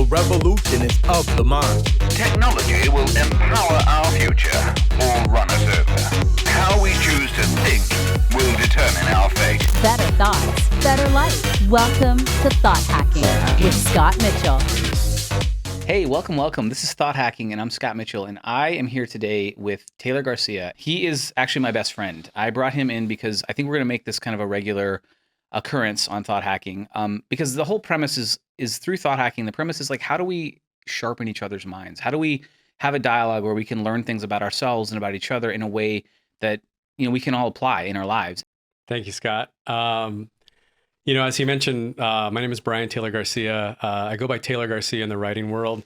revolution is of the mind. Technology will empower our future or run us over. How we choose to think will determine our fate. Better thoughts, better life. Welcome to Thought Hacking with Scott Mitchell. Hey, welcome. This is Thought Hacking, and I'm Scott Mitchell, and I am here today with Taylor Garcia. He is actually my best friend. I brought him in because I think we're going to make this kind of a regular occurrence on Thought Hacking, because the whole premise is through Thought Hacking. The premise is like, how do we sharpen each other's minds? How do we have a dialogue where we can learn things about ourselves and about each other in a way that, we can all apply in our lives? Thank you, Scott. As you mentioned, my name is Brian Taylor Garcia. I go by Taylor Garcia in the writing world,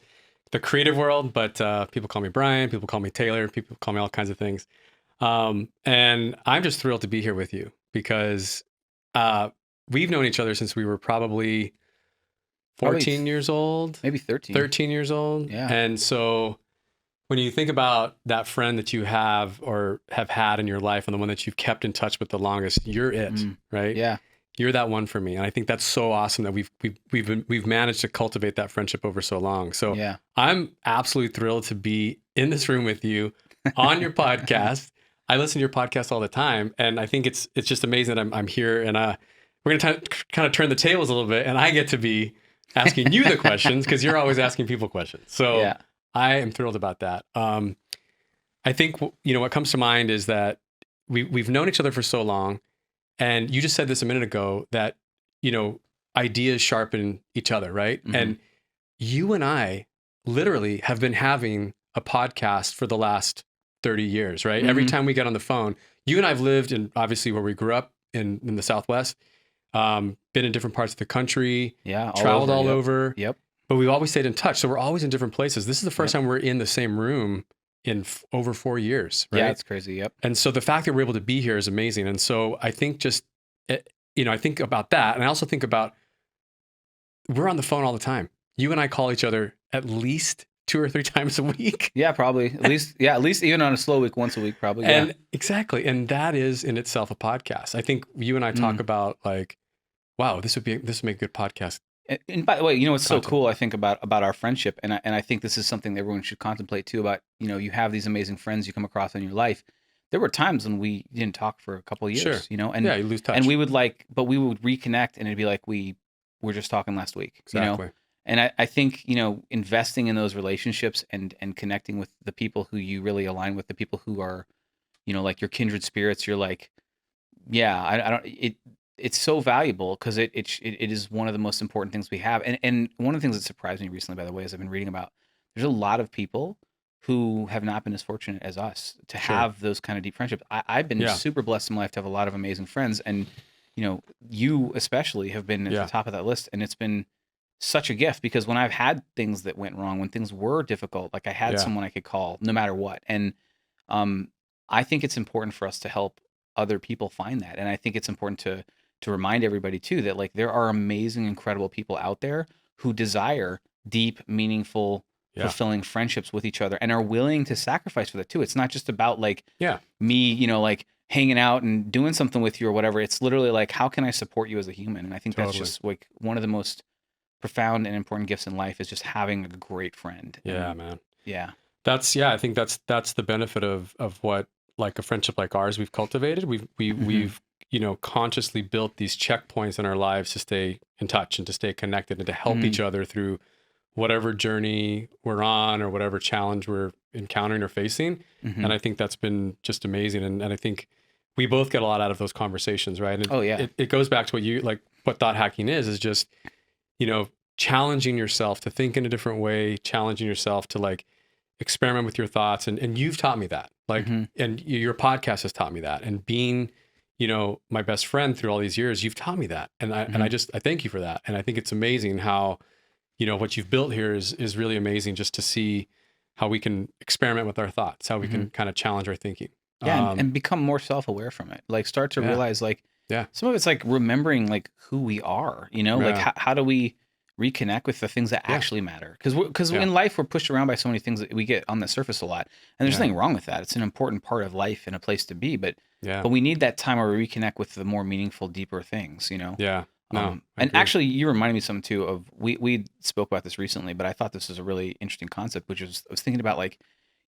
the creative world, but people call me Brian, people call me Taylor, people call me all kinds of things. And I'm just thrilled to be here with you because we've known each other since we were probably 14 years old. Maybe 13. 13 years old. Yeah. And so when you think about that friend that you have or have had in your life and the one that you've kept in touch with the longest, you're it, right? Yeah. You're that one for me. And I think that's so awesome that we've managed to cultivate that friendship over so long. So yeah. I'm absolutely thrilled to be in this room with you on your podcast. I listen to your podcast all the time. And I think it's just amazing that I'm here, and we're going to kind of turn the tables a little bit, and I get to be asking you the questions because you're always asking people questions. So yeah. I am thrilled about that. I think, what comes to mind is that we've known each other for so long. And you just said this a minute ago that, ideas sharpen each other, right? Mm-hmm. And you and I literally have been having a podcast for the last 30 years, right? Mm-hmm. Every time we get on the phone, you and I have lived in, obviously, where we grew up in the Southwest, been in different parts of the country, traveled all over. Yep. But we've always stayed in touch. So we're always in different places. This is the first time we're in the same room in over 4 years, right? Yeah, it's crazy. Yep. And so the fact that we're able to be here is amazing. And so I think I think about that. And I also think about, we're on the phone all the time. You and I call each other at least 2 or 3 times a week. Yeah, probably. At least even on a slow week, once a week, probably. And yeah. Exactly. And that is in itself a podcast. I think you and I talk about like, wow, this would make a good podcast. And by the way, what's so cool, I think, about our friendship, and I think this is something that everyone should contemplate too, about, you have these amazing friends you come across in your life. There were times when we didn't talk for a couple of years, Sure. And you lose touch. And we would reconnect, and it'd be like we were just talking last week, Exactly. And I think, investing in those relationships and connecting with the people who you really align with, the people who are, like your kindred spirits, you're like, yeah, it's so valuable because it is one of the most important things we have. And one of the things that surprised me recently, by the way, is I've been reading about, there's a lot of people who have not been as fortunate as us to have those kind of deep friendships. I've been super blessed in my life to have a lot of amazing friends. And, you especially have been at the top of that list. And it's been such a gift because when I've had things that went wrong, when things were difficult, like I had someone I could call no matter what. And I think it's important for us to help other people find that. And I think it's important to remind everybody too that like there are amazing, incredible people out there who desire deep, meaningful, fulfilling friendships with each other and are willing to sacrifice for that too. It's not just about like me, like hanging out and doing something with you or whatever. It's literally like, how can I support you as a human? And I think that's just like one of the most profound and important gifts in life is just having a great friend. Yeah, man. Yeah. I think that's the benefit of what, like a friendship like ours we've cultivated. We've consciously built these checkpoints in our lives to stay in touch and to stay connected and to help each other through whatever journey we're on or whatever challenge we're encountering or facing. Mm-hmm. And I think that's been just amazing. And I think we both get a lot out of those conversations, right? And it goes back to what thought hacking is just, challenging yourself to think in a different way, challenging yourself to like experiment with your thoughts. And you've taught me that, and your podcast has taught me that, and being, my best friend through all these years, you've taught me that. And I thank you for that. And I think it's amazing how, what you've built here is really amazing, just to see how we can experiment with our thoughts, how we can kind of challenge our thinking. Yeah. And become more self-aware from it. Like start to realize like, some of it's like remembering like who we are, like how do we reconnect with the things that actually matter? Because in life, we're pushed around by so many things that we get on the surface a lot. And there's nothing wrong with that. It's an important part of life and a place to be. But we need that time where we reconnect with the more meaningful, deeper things, Yeah. No, I And agree. actually, you reminded me something too of we spoke about this recently, but I thought this was a really interesting concept, which is I was thinking about like,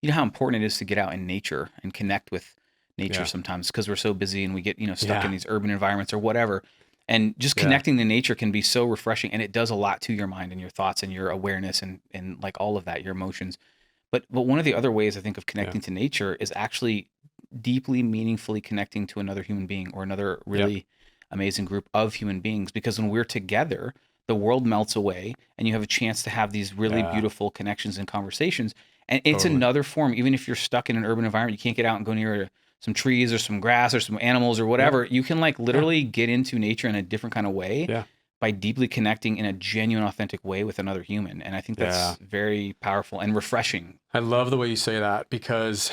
you know how important it is to get out in nature and connect with nature Yeah. sometimes because we're so busy and we get stuck Yeah. in these urban environments or whatever. And just Yeah. connecting to nature can be so refreshing, and it does a lot to your mind and your thoughts and your awareness and like all of that, your emotions. But one of the other ways I think of connecting to nature is actually deeply, meaningfully connecting to another human being or another really amazing group of human beings. Because when we're together, the world melts away, and you have a chance to have these really beautiful connections and conversations. And it's another form, even if you're stuck in an urban environment, you can't get out and go near some trees or some grass or some animals or whatever. You can like literally get into nature in a different kind of way. By deeply connecting in a genuine, authentic way with another human. And I think that's very powerful and refreshing. I love the way you say that because,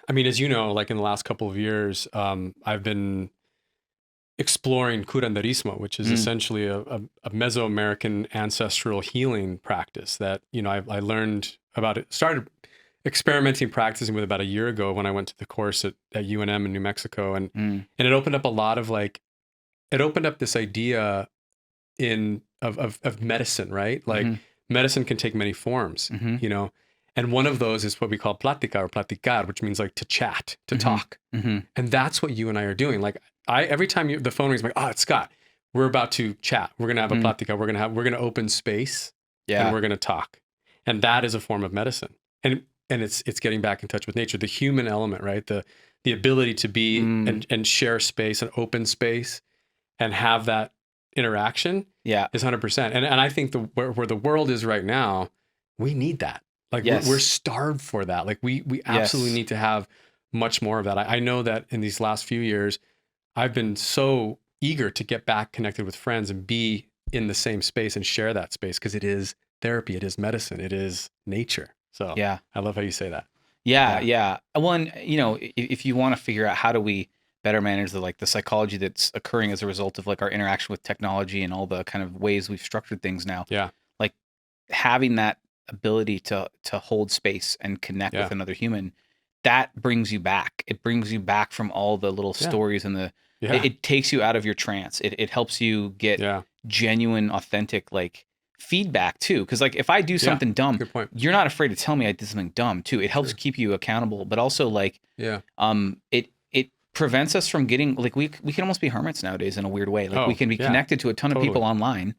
I mean, as you know, like in the last couple of years, I've been exploring curanderismo, which is essentially a Mesoamerican ancestral healing practice that, you know, I learned about it, started experimenting, practicing with about a year ago when I went to the course at UNM in New Mexico. And it opened up a lot of like, it opened up this idea of medicine, right? Like medicine can take many forms, you know, and one of those is what we call plática or platicar, which means like to chat, to talk. And that's what you and I are doing. Like every time the phone rings, I'm like, oh, it's Scott. We're about to chat. We're going to have a plática. We're going to open space and we're going to talk. And that is a form of medicine. And it's getting back in touch with nature, the human element, right? The ability to be and share space and open space and have that interaction is 100%. And I think where the world is right now, we need that. Like we're starved for that. Like we absolutely need to have much more of that. I know that in these last few years, I've been so eager to get back connected with friends and be in the same space and share that space because it is therapy, it is medicine, it is nature. So I love how you say that. Yeah. One, you know, if you want to figure out how do we better manage the psychology that's occurring as a result of like our interaction with technology and all the kind of ways we've structured things now. Like having that ability to hold space and connect with another human, that brings you back. It brings you back from all the little stories and it takes you out of your trance. It helps you get genuine, authentic like feedback too. Cause like if I do something dumb, you're not afraid to tell me I did something dumb too. It helps keep you accountable, but also like, it prevents us from getting like, we can almost be hermits nowadays in a weird way. Like we can be connected to a ton of people online,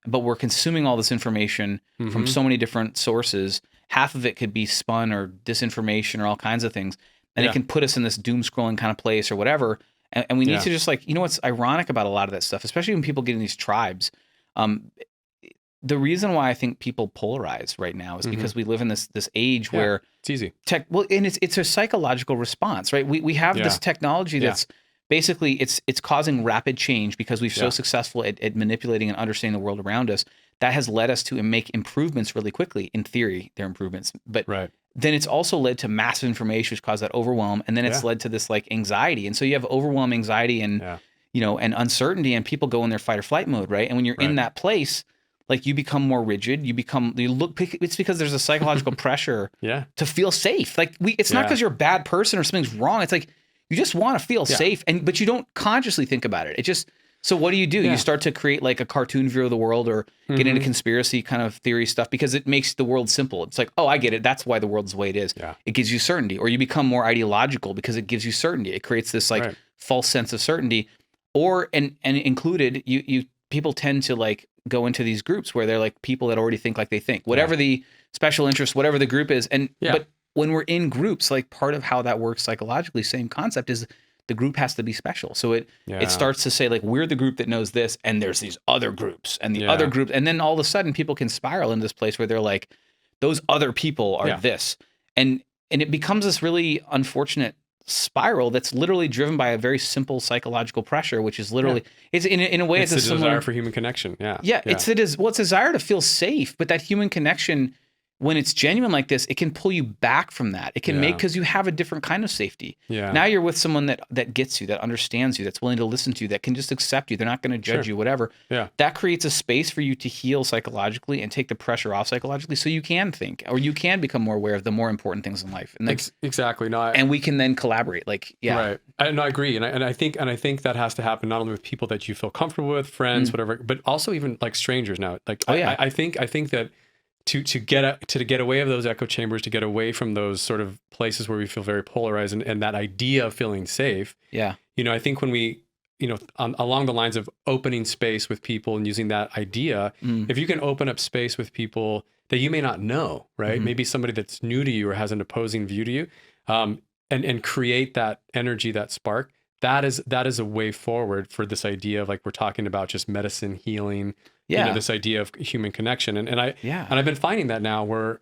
but we're consuming all this information from so many different sources. Half of it could be spun or disinformation or all kinds of things. And it can put us in this doom scrolling kind of place or whatever. And we need to just like, you know, what's ironic about a lot of that stuff, especially when people get in these tribes, the reason why I think people polarize right now is because we live in this age where it's easy. And it's a psychological response, right? We have this technology that's basically it's causing rapid change because we're so successful at manipulating and understanding the world around us. That has led us to make improvements really quickly. In theory, they're improvements, but then it's also led to massive information, which caused that overwhelm, and then it's led to this like anxiety. And so you have overwhelm, anxiety, and you know, and uncertainty, and people go in their fight or flight mode, right? And when you're in that place, like you become more rigid, it's because there's a psychological pressure to feel safe. Like it's not because you're a bad person or something's wrong. It's like, you just want to feel safe but you don't consciously think about it. It just, so what do? You start to create like a cartoon view of the world or get into conspiracy kind of theory stuff because it makes the world simple. It's like, oh, I get it. That's why the world's the way it is. It gives you certainty. Or you become more ideological because it gives you certainty. It creates this like false sense of certainty. Or, and included, you people tend to like go into these groups where they're like people that already think like they think, whatever the special interest, whatever the group is. And, but when we're in groups, like part of how that works psychologically, same concept is the group has to be special. So it starts to say like, we're the group that knows this, and there's these other groups and the other groups. And then all of a sudden people can spiral into this place where they're like, those other people are this. And it becomes this really unfortunate spiral that's literally driven by a very simple psychological pressure, which is literally it's in a way it's a desire for human connection. It's a desire to feel safe, but that human connection, when it's genuine like this, it can pull you back from that. It can make, because you have a different kind of safety. Yeah. Now you're with someone that gets you, that understands you, that's willing to listen to you, that can just accept you. They're not going to judge you, whatever. Yeah. That creates a space for you to heal psychologically and take the pressure off psychologically, so you can think, or you can become more aware of the more important things in life. And exactly. No, and we can then collaborate. Like, Right. I agree. And I think that has to happen not only with people that you feel comfortable with, friends, whatever, but also even like strangers now. Like, I think that to get away of those echo chambers, to get away from those sort of places where we feel very polarized, and that idea of feeling safe. Yeah. I think when we, along the lines of opening space with people and using that idea, if you can open up space with people that you may not know, right? Maybe somebody that's new to you or has an opposing view to you, and create that energy, that spark, that is a way forward for this idea of, like, we're talking about just medicine, healing, this idea of human connection. And I've been finding that now where,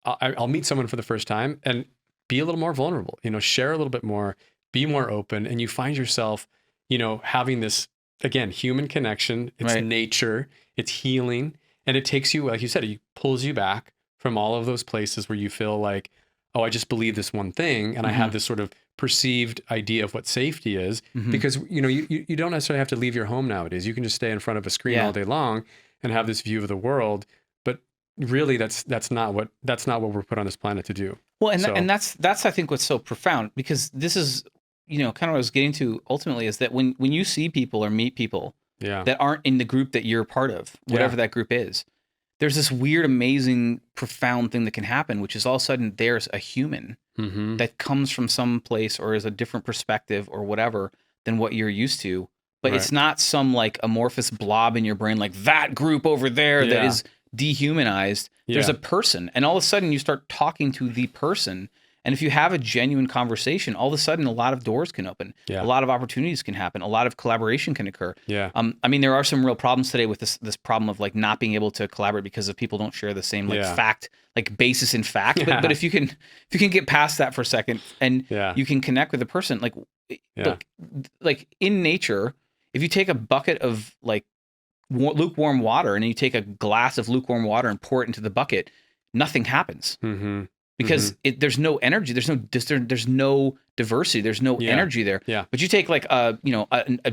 I'll meet someone for the first time and be a little more vulnerable, share a little bit more, be more open. And you find yourself, having this, again, human connection. It's nature, it's healing. And it takes you, like you said, it pulls you back from all of those places where you feel like, oh, I just believe this one thing. And I have this sort of perceived idea of what safety is, because, you don't necessarily have to leave your home nowadays. You can just stay in front of a screen all day long and have this view of the world. But really, that's not what we're put on this planet to do. Well, and that's I think what's so profound, because this is, kind of what I was getting to ultimately, is that when you see people or meet people that aren't in the group that you're part of, whatever that group is, there's this weird, amazing, profound thing that can happen, which is all of a sudden there's a human that comes from some place or is a different perspective or whatever than what you're used to. But it's not some like amorphous blob in your brain, like that group over there that is dehumanized. There's a person, and all of a sudden you start talking to the person. And if you have a genuine conversation, all of a sudden a lot of doors can open, a lot of opportunities can happen, a lot of collaboration can occur. Yeah. I mean, there are some real problems today with this problem of like not being able to collaborate because of people don't share the same fact, like basis in fact. But if you can get past that for a second, and you can connect with the person, like look, like in nature, if you take a bucket of like lukewarm water and you take a glass of lukewarm water and pour it into the bucket, nothing happens. Because there's no energy, there's no diversity, there's no energy there. Yeah. But you take like a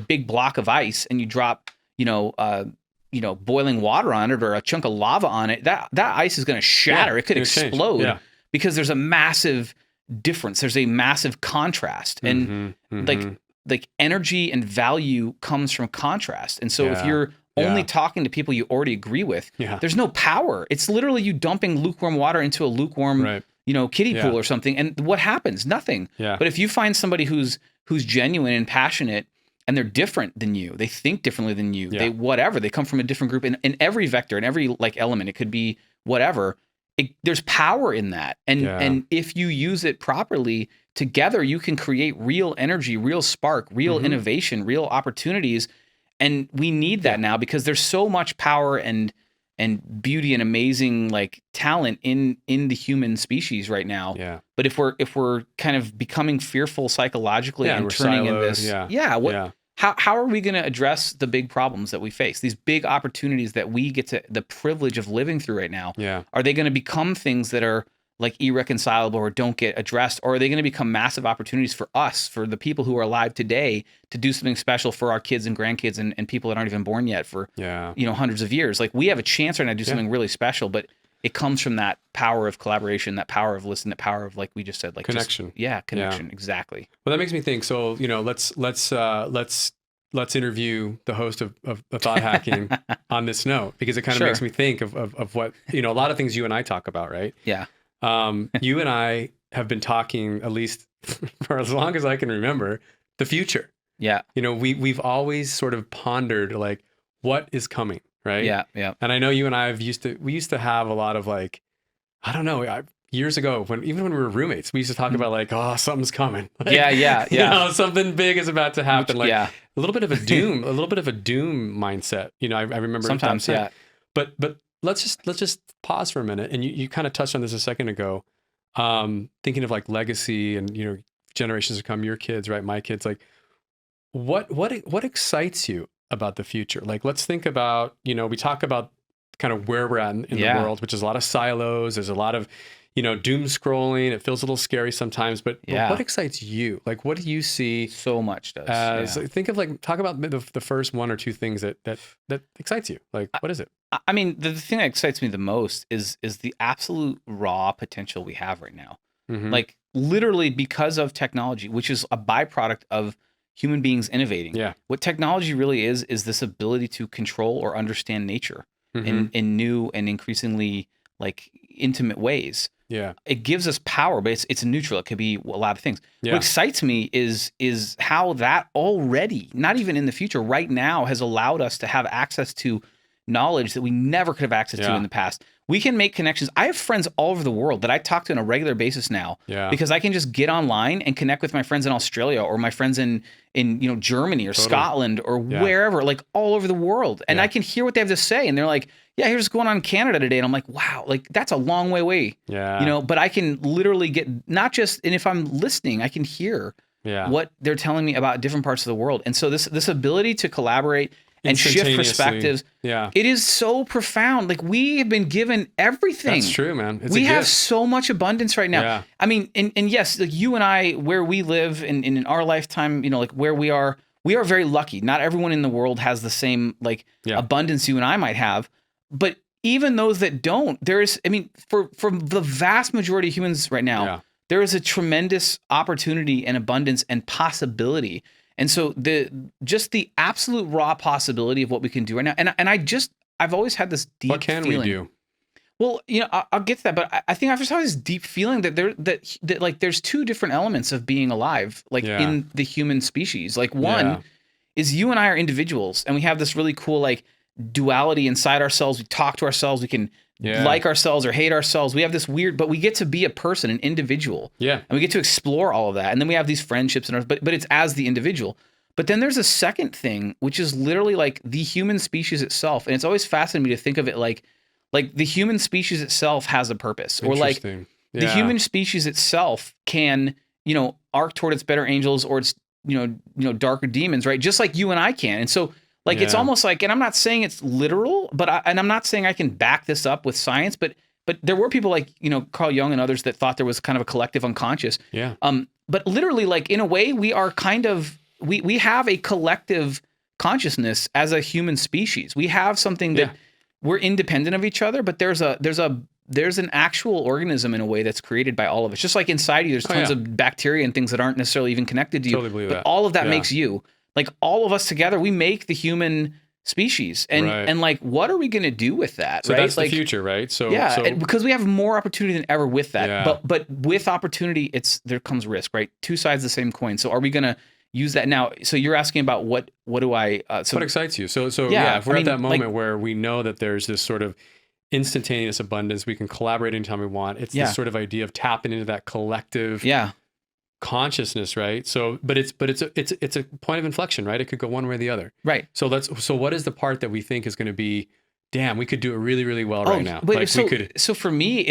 big block of ice and you drop boiling water on it, or a chunk of lava on it, that ice is going to shatter. It could explode because there's a massive difference. There's a massive contrast, and like energy and value comes from contrast. And so if you're only talking to people you already agree with, there's no power. It's literally you dumping lukewarm water into a lukewarm kiddie pool or something. And what happens? Nothing. Yeah. But if you find somebody who's genuine and passionate, and they're different than you, they think differently than you, they come from a different group, in every vector, in every like element, it could be whatever. There's power in that. And if you use it properly, together you can create real energy, real spark, real innovation, real opportunities. And we need that now, because there's so much power and beauty and amazing like talent in the human species right now. Yeah. But if we're kind of becoming fearful psychologically and turning in this, how are we going to address the big problems that we face? These big opportunities that we get to the privilege of living through right now. Yeah. Are they going to become things that are like irreconcilable or don't get addressed? Or are they going to become massive opportunities for us, for the people who are alive today, to do something special for our kids and grandkids and people that aren't even born yet for hundreds of years? Like, we have a chance right now to do something really special, but it comes from that power of collaboration, that power of listening, that power of, like we just said, like connection. Connection. Exactly. Well, that makes me think. So, let's interview the host of Thought Hacking on this note, because it kind of makes me think of what, a lot of things you and I talk about, right? Yeah. You and I have been talking, at least for as long as I can remember, the future. Yeah. We've always sort of pondered like what is coming, right? Yeah. Yeah. And I know you and I used to have a lot of like, I don't know, years ago, even when we were roommates, we used to talk about like, oh, something's coming. Like, something big is about to happen. A little bit of a doom mindset. I remember sometimes. Yeah. But let's just pause for a minute. And you kind of touched on this a second ago, thinking of like legacy and, generations to come, your kids, right? My kids, like what excites you about the future? Like, let's think about, we talk about kind of where we're at in the Yeah. world, which is a lot of silos. There's a lot of, doom scrolling. It feels a little scary sometimes, but Yeah. what excites you? Like, what do you see So much does. as, yeah. think of talk about the first one or two things that excites you. Like, what is it? I mean, the thing that excites me the most is the absolute raw potential we have right now. Mhm. Like literally because of technology, which is a byproduct of human beings innovating. Yeah. What technology really is this ability to control or understand nature Mhm. in new and increasingly like intimate ways. Yeah. It gives us power, but it's neutral. It could be a lot of things. Yeah. What excites me is how that already, not even in the future, right now, has allowed us to have access to knowledge that we never could have access to Yeah. in the past. We can make connections. I have friends all over the world that I talk to on a regular basis now Yeah. because I can just get online and connect with my friends in Australia or my friends in Germany or Totally. Scotland or Yeah. wherever, like all over the world. And Yeah. I can hear what they have to say. And they're like, yeah, here's what's going on in Canada today. And I'm like, wow, like that's a long way away. Yeah. But I can literally get not just, and if I'm listening, I can hear Yeah. what they're telling me about different parts of the world. And so this ability to collaborate and shift Instantaneously. perspectives, Yeah. it is so profound. Like we have been given everything. That's true, man. It's We a have gift. so much abundance right now. Yeah. I mean, and yes, like you and I, where we live in our lifetime, like where we are very lucky. Not everyone in the world has the same like Yeah. abundance you and I might have. But even those that don't, for the vast majority of humans right now, Yeah. there is a tremendous opportunity and abundance and possibility. And so the absolute raw possibility of what we can do right now. And I've always had this deep What can feeling. we do? Well, I'll get to that, but I think I've just had this deep feeling that that like there's two different elements of being alive, like Yeah. in the human species. Like one Yeah. is you and I are individuals, and we have this really cool like duality inside ourselves. We talk to ourselves. We can Yeah. like ourselves or hate ourselves. We have this weird, but we get to be a person, an individual. Yeah. And we get to explore all of that. And then we have these friendships and but it's as the individual. But then there's a second thing, which is literally like the human species itself. And it's always fascinating me to think of it like the human species itself has a purpose. Or like Interesting. the Yeah. human species itself can, arc toward its better angels or its, darker demons, right? Just like you and I can. And so like it's Yeah. almost like, and I'm not saying it's literal, but I'm not saying I can back this up with science, but there were people like, Carl Jung and others that thought there was kind of a collective unconscious. Yeah. But literally, like in a way, we are kind of we have a collective consciousness as a human species. We have something that Yeah. we're independent of each other, but there's an actual organism in a way that's created by all of us. Just like inside you, there's tons yeah. of bacteria and things that aren't necessarily even connected to you. Totally believe but that. all of that Yeah. makes you. Like all of us together, we make the human species. And Right. and like, what are we going to do with that? So right? that's like, the future, right? So yeah, so and because we have more opportunity than ever with that. Yeah. But with opportunity, there comes risk, right? Two sides of the same coin. So are we going to use that now? So you're asking about what do I? So what excites you? So Yeah, yeah, if we're I at mean, that like- moment where we know that there's this sort of instantaneous abundance, we can collaborate anytime we want. It's Yeah. this sort of idea of tapping into that collective yeah, consciousness, right? So, but it's a point of inflection, right? It could go one way or the other. right. So what is the part that we think is going to be? Damn, we could do it really, really well right now. But Like so, we could. so for me,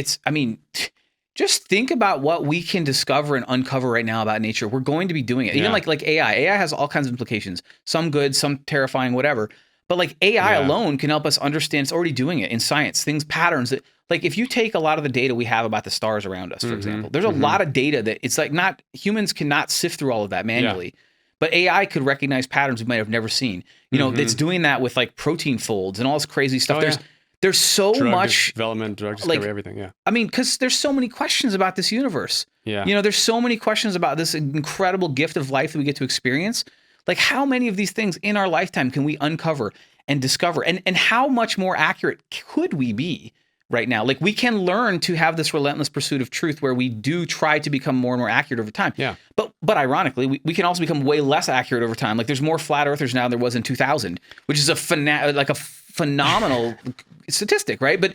just think about what we can discover and uncover right now about nature. We're going to be doing it. Even Yeah. like AI. AI has all kinds of implications. Some good, some terrifying, whatever. But like AI Yeah. alone can help us understand. It's already doing it in science. Things, patterns that like if you take a lot of the data we have about the stars around us, for Mhm, example, there's a mhm. lot of data that it's like not humans cannot sift through all of that manually. But AI could recognize patterns we might have never seen. It's doing that with like protein folds and all this crazy stuff. Oh, yeah. There's so Drug much. development, drug like- discovery, everything. Yeah. I mean, because there's so many questions about this universe. Yeah. There's so many questions about this incredible gift of life that we get to experience. Like, how many of these things in our lifetime can we uncover and discover? And how much more accurate could we be right now? Like, we can learn to have this relentless pursuit of truth where we do try to become more and more accurate over time. Yeah. But ironically, we can also become way less accurate over time. Like, there's more flat earthers now than there was in 2000, which is a phenomenal statistic, right? But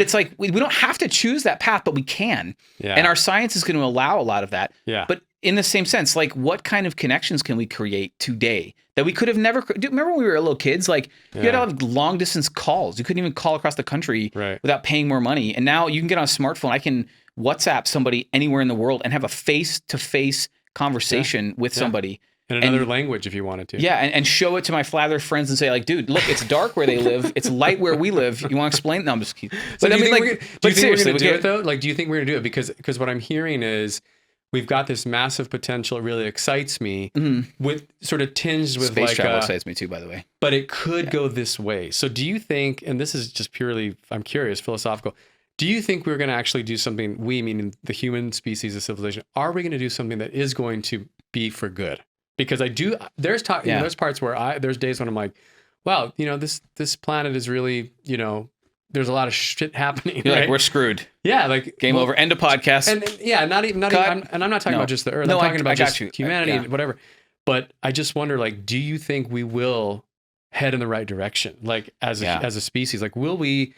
it's like we don't have to choose that path, but we can. Yeah. And our science is going to allow a lot of that. Yeah. But in the same sense, like what kind of connections can we create today that we could have never? Remember when we were little kids? Like you had to have long distance calls. You couldn't even call across the country Right. without paying more money. And now you can get on a smartphone. I can WhatsApp somebody anywhere in the world and have a face to face conversation with somebody. in another language if you wanted to. Yeah, and show it to my flat earth friends and say like, dude, look, it's dark where they live, it's light where we live. You want to explain? No, I'm just kidding. So But I mean, like, do you but think we're seriously, going to do it though? Like, do you think we're going to do it? Because what I'm hearing is we've got this massive potential. It really excites me with sort of tinged with space like travel excites me too, by the way. but it could go this way. So do you think, and this is just purely, I'm curious, philosophical, do you think we're going to actually do something, we meaning the human species of civilization, are we going to do something that is going to be for good? Because there's there's parts where there's days when I'm like, wow, this planet is really, there's a lot of shit happening. You're right? like, we're screwed. Yeah, like Game over. End of podcast. And yeah, not even, and I'm not talking about just the Earth. No, I'm talking about just you. humanity and whatever. But I just wonder, like, do you think we will head in the right direction? Like as a species, like will we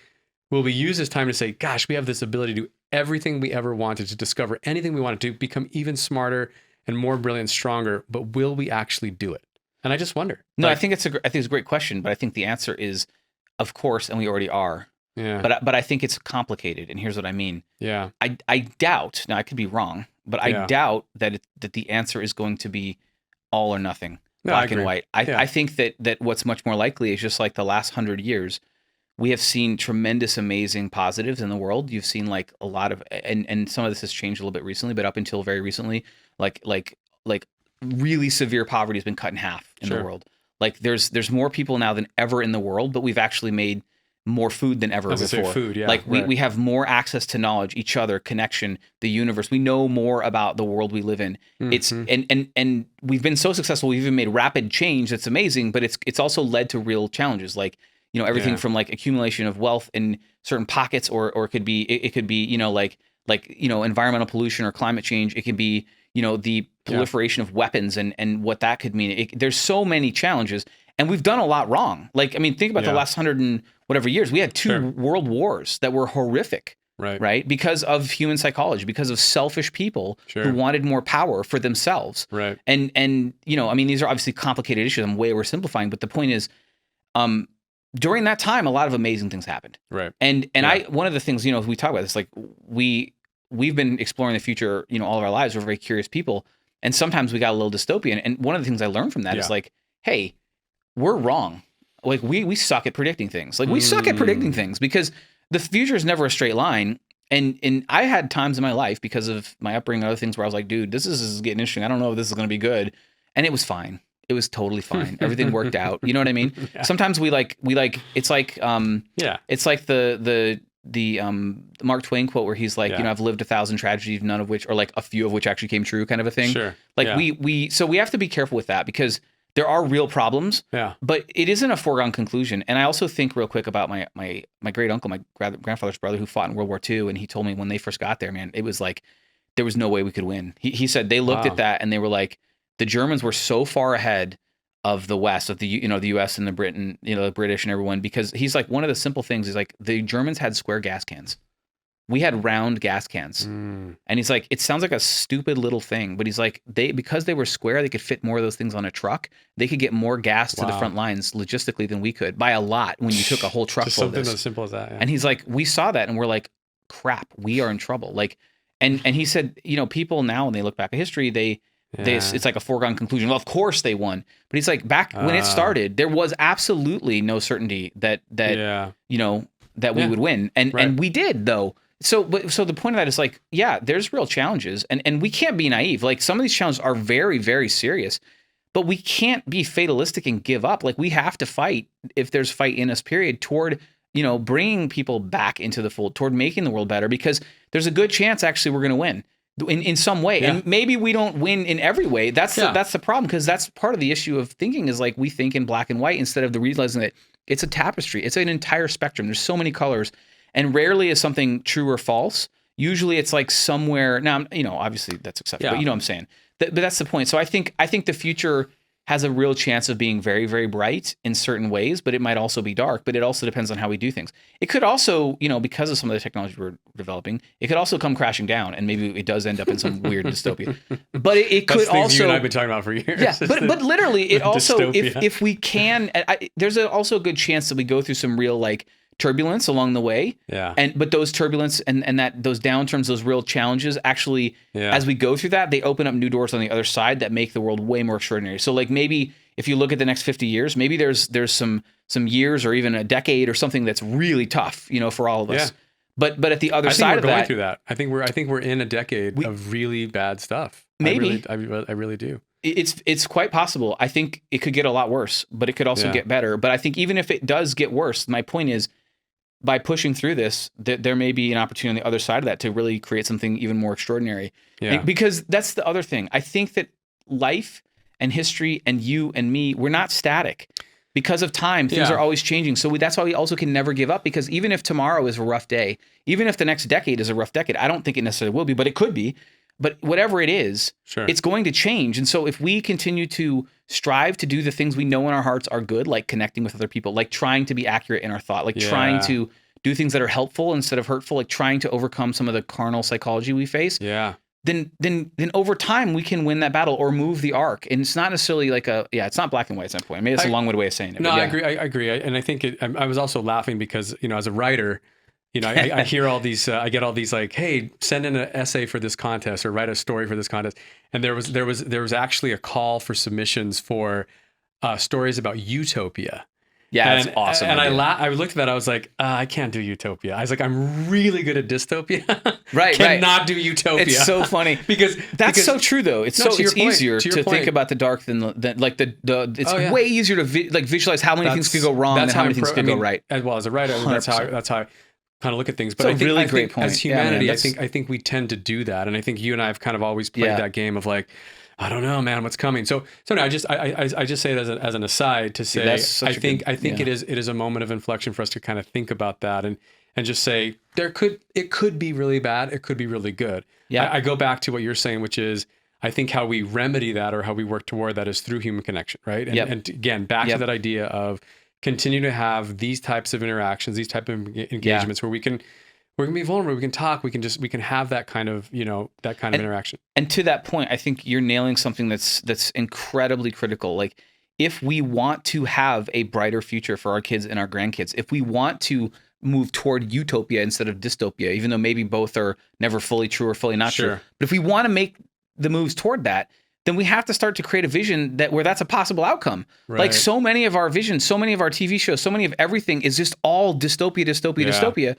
use this time to say, gosh, we have this ability to do everything we ever wanted, to discover anything we wanted, to become even smarter and more brilliant, stronger, but will we actually do it? And I just wonder. No, I think it's a great question, but I think the answer is, of course, and we already are. Yeah. But I think it's complicated, and here's what I mean. Yeah. I doubt. Now I could be wrong, but I doubt that the answer is going to be all or nothing, black and white. I think that what's much more likely is just like the last 100 years, we have seen tremendous, amazing positives in the world. You've seen like a lot of, and some of this has changed a little bit recently, but up until very recently, like really severe poverty has been cut in half in the world. Like there's more people now than ever in the world, but we've actually made more food than ever before. Food, yeah, like we have more access to knowledge, each other, connection, the universe. We know more about the world we live in. It's and we've been so successful. We've even made rapid change that's amazing, but it's also led to real challenges, like everything from like accumulation of wealth in certain pockets, or it could be environmental pollution or climate change. It could be the proliferation of weapons and what that could mean. There's so many challenges, and we've done a lot wrong. Like, I mean, think about the last 100 and whatever years. We had two world wars that were horrific, right? Because of human psychology, because of selfish people who wanted more power for themselves. Right. And I mean, these are obviously complicated issues. I'm way oversimplifying, but the point is, during that time, a lot of amazing things happened. Right. And one of the things, we talk about this, like we've been exploring the future, all of our lives. We're very curious people. And sometimes we got a little dystopian. And one of the things I learned from that is like, hey, we're wrong. Like we suck at predicting things. Like we suck at predicting things because the future is never a straight line. And I had times in my life because of my upbringing and other things where I was like, dude, this is getting interesting. I don't know if this is going to be good. And it was fine. It was totally fine. Everything worked out. You know what I mean? Sometimes we like, it's like, it's like the Mark Twain quote where he's like, I've lived 1,000 tragedies, none of which, or like a few of which actually came true, kind of a thing. Sure. Like so we have to be careful with that because there are real problems, but it isn't a foregone conclusion. And I also think real quick about my great uncle, my grandfather's brother who fought in World War II. And he told me when they first got there, man, it was like, there was no way we could win. He said they looked at that and they were like, the Germans were so far ahead of the West, of the the US and the Britain, the British and everyone, because he's like, one of the simple things is like the Germans had square gas cans. We had round gas cans. And he's like, it sounds like a stupid little thing, but he's like, because they were square, they could fit more of those things on a truck. They could get more gas to the front lines logistically than we could by a lot when you took a whole truck full of this. Something as simple as that. Yeah. And he's like, we saw that and we're like, crap, we are in trouble. Like, and he said, people now when they look back at history, it's like a foregone conclusion. Well, of course they won, but he's like, back when it started, there was absolutely no certainty that we would win, and we did though. So the point of that is like, there's real challenges, and we can't be naive. Like some of these challenges are very, very serious, but we can't be fatalistic and give up. Like we have to fight, if there's fight in us, period, toward bringing people back into the fold, toward making the world better, because there's a good chance actually we're going to win. In some way, and maybe we don't win in every way. That's the problem, because that's part of the issue of thinking is like we think in black and white instead of realizing that it's a tapestry. It's an entire spectrum. There's so many colors, and rarely is something true or false. Usually, it's like somewhere. Now, obviously that's acceptable. But you know what I'm saying. But that's the point. So I think the future has a real chance of being very, very bright in certain ways, but it might also be dark. But it also depends on how we do things. It could also, because of some of the technology we're developing, it could also come crashing down, and maybe it does end up in some weird dystopia. But it could also. You and I've been talking about for years. Yeah, but literally, it also, if we can, there's also a good chance that we go through some real like turbulence along the way. Yeah. But those turbulence and those downturns, those real challenges, actually, as we go through that, they open up new doors on the other side that make the world way more extraordinary. So like maybe if you look at the next 50 years, maybe there's some years or even a decade or something that's really tough, for all of us. Yeah. But at the other side of that, I think we're going through that. I think we're in a decade of really bad stuff. Maybe. I really do. It's quite possible. I think it could get a lot worse, but it could also get better. But I think even if it does get worse, my point is, by pushing through this, there may be an opportunity on the other side of that to really create something even more extraordinary. Yeah. Because that's the other thing. I think that life and history and you and me, we're not static. Because of time, things are always changing. So that's why we also can never give up, because even if tomorrow is a rough day, even if the next decade is a rough decade, I don't think it necessarily will be, but it could be. But whatever it is, it's going to change. And so if we continue to strive to do the things we know in our hearts are good, like connecting with other people, like trying to be accurate in our thought, like trying to do things that are helpful instead of hurtful, like trying to overcome some of the carnal psychology we face, then over time we can win that battle or move the arc. And it's not necessarily like it's not black and white at some point. Maybe it's a long-winded way of saying it. No, I agree. And I think I was also laughing because, as a writer, I hear all these, I get all these like, hey, send in an essay for this contest or write a story for this contest. And there was actually a call for submissions for stories about utopia. Yeah, that's awesome. And I looked at that. I was like, I can't do utopia. I was like, I'm really good at dystopia. Cannot do utopia. It's so funny because so true though. It's easier to think about the dark than like it's way easier to visualize how many things could go wrong and how many things could go right. As a writer, that's how I kind of look at things. But I think great point. As humanity, I think we tend to do that, and I think you and I have kind of always played that game of like, I don't know, man, what's coming. So no, I just say it as an aside to say, I think it is a moment of inflection for us to kind of think about that and just say it could be really bad, it could be really good. Yeah, I go back to what you're saying, which is I think how we remedy that or how we work toward that is through human connection, right? And again, back to that idea of continue to have these types of interactions, these type of engagements where we can be vulnerable, we can talk, we can have that kind of, interaction. And to that point, I think you're nailing something that's incredibly critical. Like if we want to have a brighter future for our kids and our grandkids, if we want to move toward utopia instead of dystopia, even though maybe both are never fully true or fully not true. But if we want to make the moves toward that, then we have to start to create a vision where that's a possible outcome. Right. Like so many of our visions, so many of our TV shows, so many of everything is just all dystopia.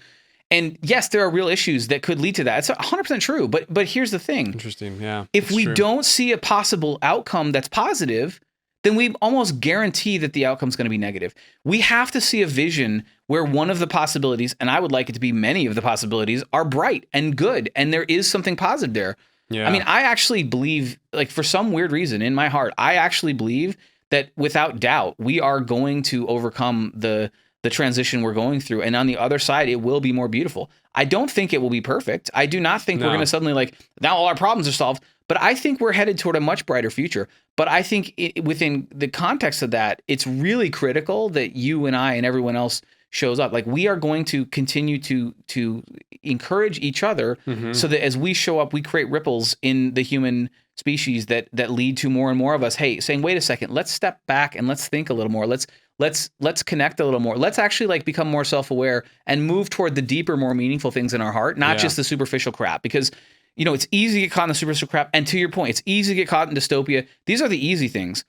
And yes, there are real issues that could lead to that. It's 100% true. But here's the thing. Interesting. Yeah. If we don't see a possible outcome that's positive, then we almost guarantee that the outcome is going to be negative. We have to see a vision where one of the possibilities, and I would like it to be many of the possibilities, are bright and good. And there is something positive there. Yeah. I mean, I actually believe, like for some weird reason in my heart, I actually believe that without doubt, we are going to overcome the transition we're going through. And on the other side, it will be more beautiful. I don't think it will be perfect. I do not think we're going to suddenly now all our problems are solved, but I think we're headed toward a much brighter future. But I think within the context of that, it's really critical that you and I and everyone else shows up. Like we are going to continue to encourage each other so that as we show up, we create ripples in the human species that lead to more and more of us, saying, wait a second, let's step back and let's think a little more. Let's connect a little more. Let's actually become more self-aware and move toward the deeper, more meaningful things in our heart, not just the superficial crap. Because, it's easy to get caught in the superficial crap. And to your point, it's easy to get caught in dystopia. These are the easy things.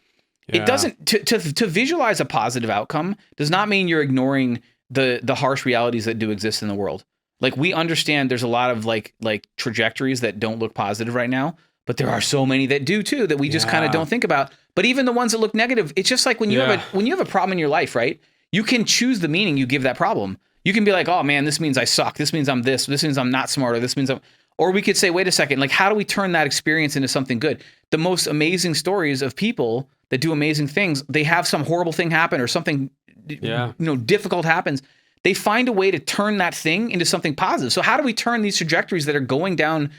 Yeah. It doesn't, to visualize a positive outcome does not mean you're ignoring the harsh realities that do exist in the world. Like we understand there's a lot of like trajectories that don't look positive right now, but there are so many that do too, that we just kind of don't think about. But even the ones that look negative, it's just like when you have a problem in your life, right? You can choose the meaning you give that problem. You can be like, oh man, this means I suck. This means I'm this means I'm not smart, or this means or we could say, wait a second, how do we turn that experience into something good? The most amazing stories of people that do amazing things, they have some horrible thing happen or something difficult happens. They find a way to turn that thing into something positive. So how do we turn these trajectories that are going down,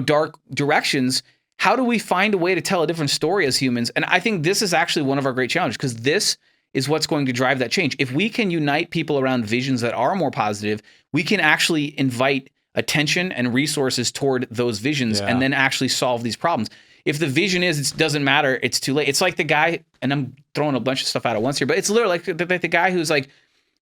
dark directions? How do we find a way to tell a different story as humans? And I think this is actually one of our great challenges, because this is what's going to drive that change. If we can unite people around visions that are more positive, we can actually invite attention and resources toward those visions and then actually solve these problems. If the vision is, it doesn't matter, it's too late. It's like the guy, and I'm throwing a bunch of stuff out at once here, but it's literally like the guy who's like,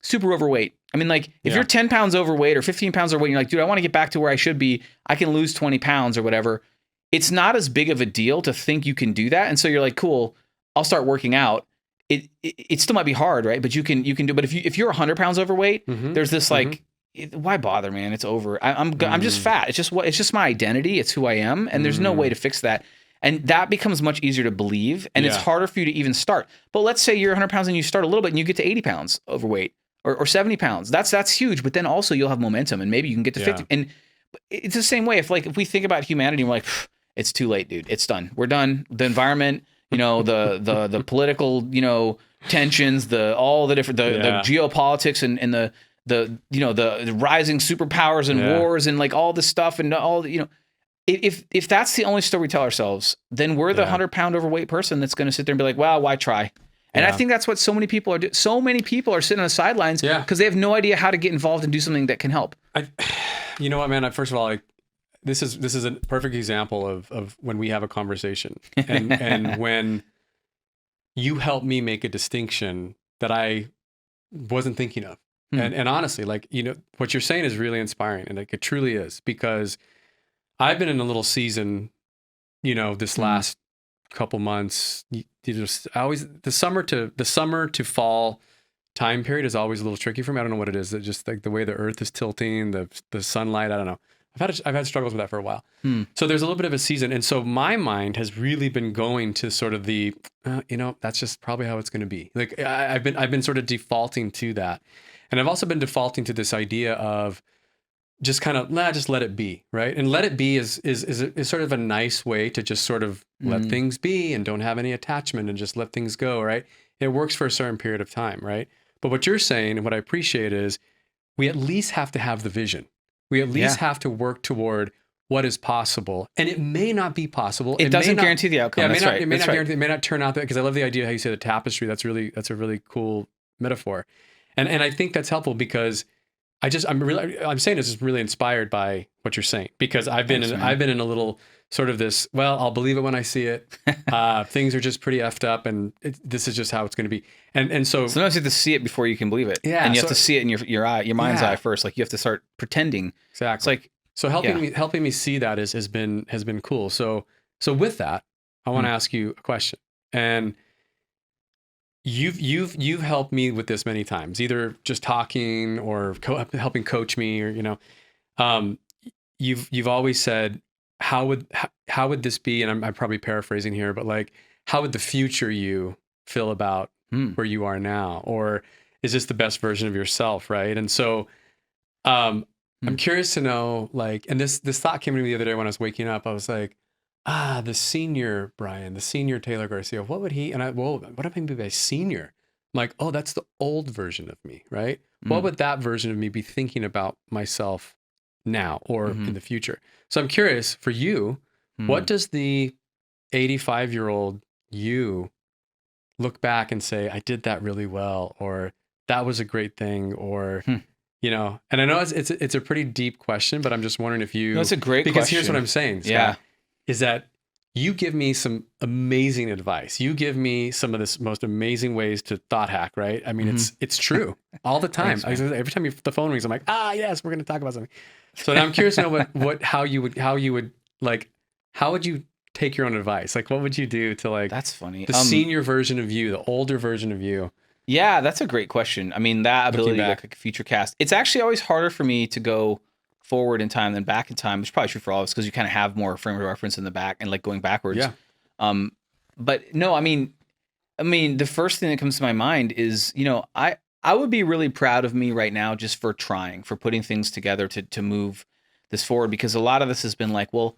super overweight. I mean, like if you're 10 pounds overweight or 15 pounds overweight, and you're like, dude, I want to get back to where I should be. I can lose 20 pounds or whatever. It's not as big of a deal to think you can do that. And so you're like, cool, I'll start working out. It still might be hard, right? But you can do. But if you're 100 pounds overweight, there's this like, why bother, man? It's over. I'm just fat. It's just my identity. It's who I am, and there's no way to fix that. And that becomes much easier to believe, and it's harder for you to even start. But let's say you're 100 pounds and you start a little bit, and you get to 80 pounds overweight or 70 pounds. That's huge. But then also you'll have momentum, and maybe you can get to 50. And it's the same way. If we think about humanity, we're like, it's too late, dude. It's done. We're done. The environment. The political, tensions, all the different, the geopolitics and the rising superpowers and wars and like all this stuff and all the, if that's the only story we tell ourselves, then we're the 100-pound overweight person that's going to sit there and be like, well, why try? And I think that's what so many people are doing. So many people are sitting on the sidelines because they have no idea how to get involved and do something that can help. You know what, man? First of all, this is a perfect example of when we have a conversation and when you help me make a distinction that I wasn't thinking of. And honestly, what you're saying is really inspiring, and it truly is, because I've been in a little season, this last couple months. The summer to fall time period is always a little tricky for me. I don't know what it is. It's just like the way the earth is tilting, the sunlight. I don't know. I've had struggles with that for a while. So there's a little bit of a season. And so my mind has really been going to sort of the, that's just probably how it's going to be. Like I've been sort of defaulting to that. And I've also been defaulting to this idea of just kind of, just let it be, right? And let it be is sort of a nice way to just sort of let things be and don't have any attachment and just let things go, right? It works for a certain period of time, right? But what you're saying and what I appreciate is we at least have to have the vision. We at least have to work toward what is possible. And it may not be possible. It doesn't guarantee the outcome. It may not turn out that, because I love the idea how you say the tapestry. That's a really cool metaphor. And I think that's helpful because I'm saying this is really inspired by what you're saying, because I've been in a little sort of this, well, I'll believe it when I see it. Things are just pretty effed up, and this is just how it's going to be. And so sometimes you have to see it before you can believe it. Yeah, and you have to see it in your eye, your mind's eye first. Like you have to start pretending. Exactly. It's like helping me see that has been cool. So with that, I want to ask you a question. And you've helped me with this many times, either just talking or helping coach me, or you've always said, how would this be? And I'm probably paraphrasing here, but like, how would the future you feel about where you are now? Or is this the best version of yourself? Right. And so, I'm curious to know, like, and this thought came to me the other day when I was waking up. I was like, the senior Brian, the senior Taylor Garcia, what would he, what if I be a senior? I'm like, oh, that's the old version of me. Right. What would that version of me be thinking about myself now or in the future? So I'm curious for you, what does the 85-year-old you look back and say, I did that really well, or that was a great thing, or, and I know it's a pretty deep question, but I'm just wondering if you, that's a great question. Because here's what I'm saying, Scott, is that you give me some amazing advice. You give me some of this most amazing ways to thought hack, right? I mean, it's true all the time. Thanks, every time the phone rings, I'm like, yes, we're going to talk about something. So now I'm curious to know how you would you take your own advice? Like, what would you do to, like, that's funny, the senior version of you, the older version of you? Yeah, that's a great question. I mean, that ability to look like a future cast, it's actually always harder for me to go forward in time than back in time. It's probably true for all of us because you kind of have more frame of reference in the back and like going backwards. Yeah. But no, I mean, the first thing that comes to my mind is, I would be really proud of me right now just for trying, for putting things together to move this forward, because a lot of this has been like, well,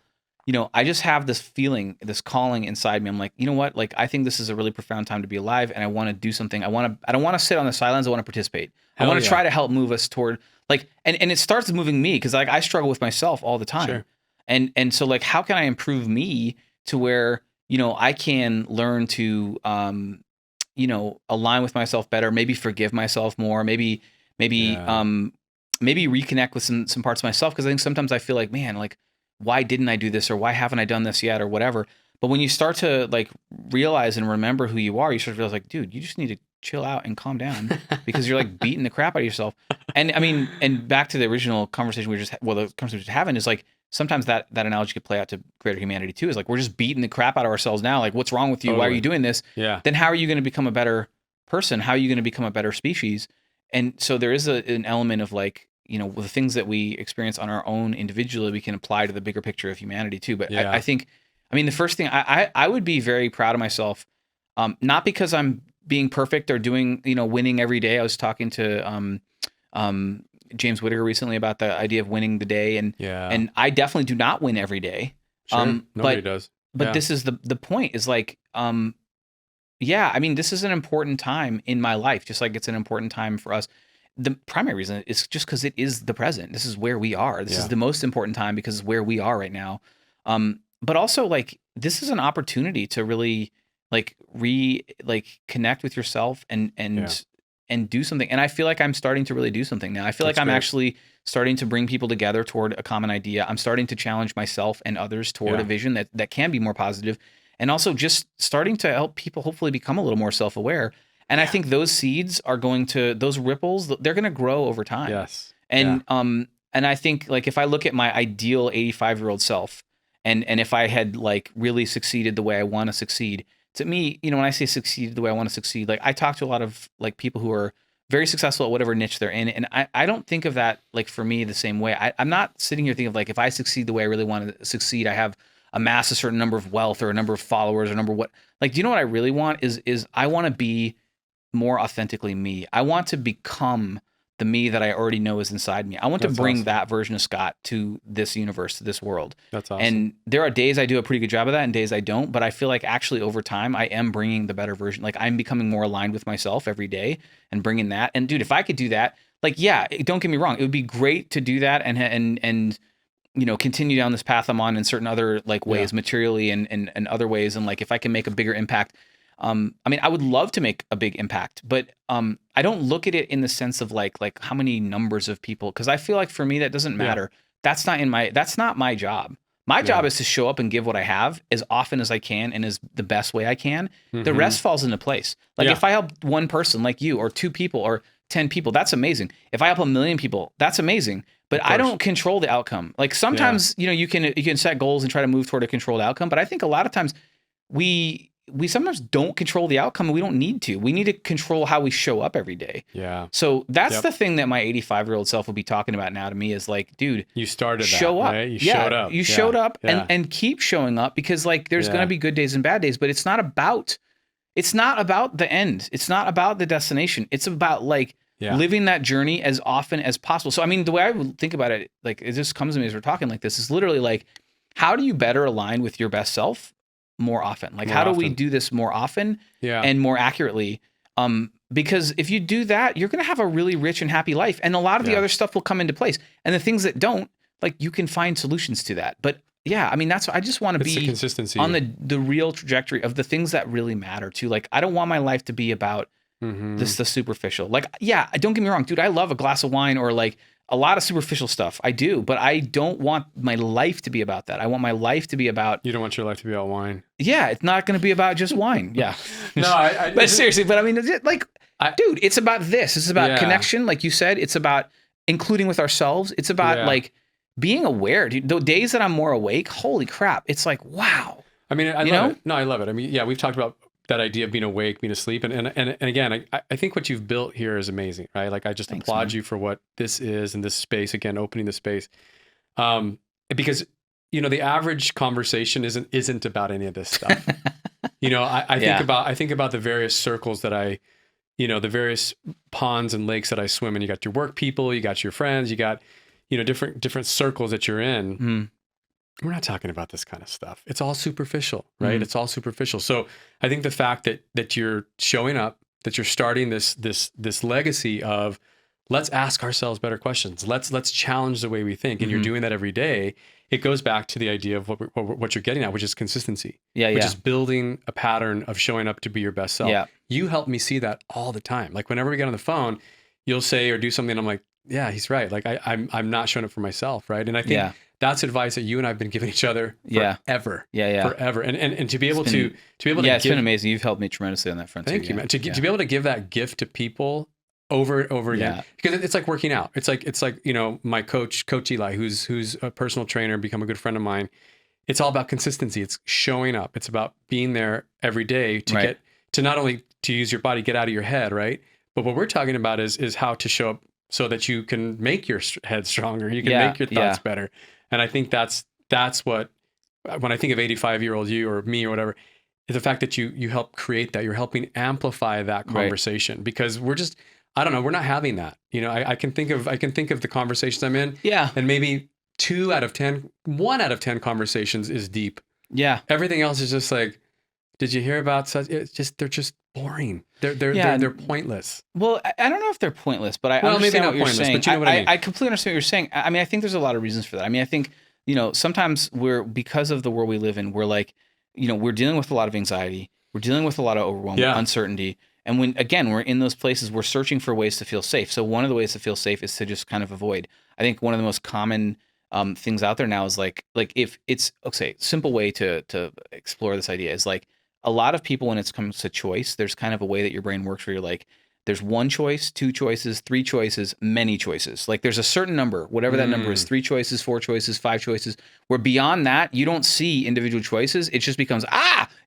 I just have this feeling, this calling inside me. I'm like, you know what? Like, I think this is a really profound time to be alive, and I want to do something. I don't want to sit on the sidelines. I want to participate. I want to try to help move us toward, like, and it starts moving me, because like I struggle with myself all the time. Sure. And so like, how can I improve me to where, I can learn to, align with myself better, maybe forgive myself more, maybe reconnect with some parts of myself. Cause I think sometimes I feel like, man, like, why didn't I do this? Or why haven't I done this yet? Or whatever. But when you start to like realize and remember who you are, you start to realize like, dude, you just need to chill out and calm down because you're like beating the crap out of yourself. And I mean, and back to the original conversation the conversation we were having is like, sometimes that analogy could play out to greater humanity too, is like, we're just beating the crap out of ourselves now. Like, what's wrong with you? Why are you doing this? Yeah. Then how are you going to become a better person? How are you going to become a better species? And so there is an element of like, you know, the things that we experience on our own individually, we can apply to the bigger picture of humanity too. But I think, I mean, the first thing I would be very proud of myself, not because I'm being perfect or doing, you know, winning every day. I was talking to James Whittaker recently about the idea of winning the day, and I definitely do not win every day. Sure. Nobody does. But this is the point is like, yeah, I mean, this is an important time in my life, just like it's an important time for us. The primary reason is just because it is the present. This is where we are. This is the most important time because it's where we are right now. But also like, this is an opportunity to really like connect with yourself and do something. And I feel like I'm starting to really do something now. I feel like I'm actually starting to bring people together toward a common idea. I'm starting to challenge myself and others toward a vision that can be more positive, and also just starting to help people hopefully become a little more self-aware. And I think those seeds are those ripples, they're going to grow over time. Yes. And I think like, if I look at my ideal 85-year-old self, and if I had like really succeeded the way I want to succeed, to me, you know, when I say succeed the way I want to succeed, like I talk to a lot of like people who are very successful at whatever niche they're in. And I don't think of that like for me the same way. I'm not sitting here thinking of like, if I succeed the way I really want to succeed, I have amassed a certain number of wealth or a number of followers or like, do you know what I really want is I want to be more authentically me. I want to become the me that I already know is inside me. I want to bring that version of Scott to this universe, to this world. That's awesome. And there are days I do a pretty good job of that and days I don't, but I feel like actually over time I am bringing the better version. Like I'm becoming more aligned with myself every day and bringing that. And dude, if I could do that, like, yeah, don't get me wrong. It would be great to do that and you know, continue down this path I'm on in certain other like ways, materially and other ways. And like, if I can make a bigger impact, I mean, I would love to make a big impact, but I don't look at it in the sense of like how many numbers of people, because I feel like for me that doesn't matter. That's not my job. My job is to show up and give what I have as often as I can and as the best way I can. The rest falls into place. Like if I help one person like you or 2 people or 10 people, that's amazing. If I help 1 million people, that's amazing. But I don't control the outcome. Like sometimes, you know, you can set goals and try to move toward a controlled outcome. But I think a lot of times we sometimes don't control the outcome, and we don't need to. We need to control how we show up every day. Yeah. So that's the thing that my 85-year-old self will be talking about now to me is like, dude, you started show that, up. right? You showed up. You showed up and keep showing up, because like there's going to be good days and bad days, but it's not about the end. It's not about the destination. It's about like living that journey as often as possible. So I mean, the way I would think about it, like it just comes to me as we're talking like this, is literally like, how do you better align with your best self more often? Like, how do we do this more often and more accurately? Because if you do that, you're going to have a really rich and happy life. And a lot of the other stuff will come into place. And the things that don't, like, you can find solutions to that. But yeah, I mean, I just want to be consistency on the real trajectory of the things that really matter too. Like, I don't want my life to be about the superficial. Like, yeah, don't get me wrong, dude. I love a glass of wine or like a lot of superficial stuff. I do, but I don't want my life to be about that. I want my life to be about. You don't want your life to be about wine. Yeah, it's not going to be about just wine. Yeah. No, but seriously, but I mean, dude, it's about this. It's about connection, like you said. It's about including with ourselves. It's about like being aware, dude. The days that I'm more awake, holy crap, it's like, wow. I mean, I love it. No, I love it. I mean, yeah, we've talked about that idea of being awake, being asleep. And again, I think what you've built here is amazing, right? Like, I just applaud you for what this is and this space, again, opening the space. Because, you know, the average conversation isn't about any of this stuff. You know, I think about the various circles that the various ponds and lakes that I swim in. You got your work people, you got your friends, you got, you know, different circles that you're in. We're not talking about this kind of stuff. It's all superficial, right? It's all superficial. So I think the fact that you're showing up, that you're starting this legacy of, let's ask ourselves better questions. Let's challenge the way we think. And you're doing that every day. It goes back to the idea of what you're getting at, which is consistency. Which is building a pattern of showing up to be your best self. You help me see that all the time. Like, whenever we get on the phone, you'll say or do something, and I'm like, yeah, he's right. Like I'm not showing up for myself, right? And I think Yeah. that's advice that you and I've been giving each other Yeah. forever. Yeah. Forever. And to be able been- to Yeah, it's give, been amazing. You've helped me tremendously on that front thank too. you, Yeah. man. To Yeah. be able to give that gift to people over and over again, Yeah. because it's like working out. It's like, you know, my coach Eli, who's a personal trainer, become a good friend of mine. It's all about consistency. It's showing up. It's about being there every day to Right. get to not only to use your body, get out of your head, right? But what we're talking about is how to show up so that you can make your head stronger. You can Yeah, make your thoughts yeah. better. And I think that's what, when I think of 85-year-old you or me or whatever, is the fact that you help create that. You're helping amplify that Right. conversation, because we're just, I don't know, we're not having that. You know, I can think of the conversations I'm in, Yeah. and maybe 1 out of 10 conversations is deep. Yeah. Everything else is just like, did you hear about such? It's just, they're just boring. They're Yeah. they're pointless. Well, I don't know if they're pointless, but I Well, maybe understand not what you're pointless, saying. but you know what I mean. I completely understand what you're saying. I mean, I think there's a lot of reasons for that. I mean, I think, you know, sometimes because of the world we live in, we're like, you know, we're dealing with a lot of anxiety. We're dealing with a lot of overwhelm, Yeah. uncertainty. And when, again, we're in those places, we're searching for ways to feel safe. So one of the ways to feel safe is to just kind of avoid. I think one of the most common things out there now is like if it's, okay, simple way to explore this idea is like, a lot of people, when it comes to choice, there's kind of a way that your brain works where you're like, there's one choice, two choices, three choices, many choices. Like there's a certain number, whatever that number is, 3 choices, 4 choices, 5 choices, where beyond that, you don't see individual choices. It just becomes,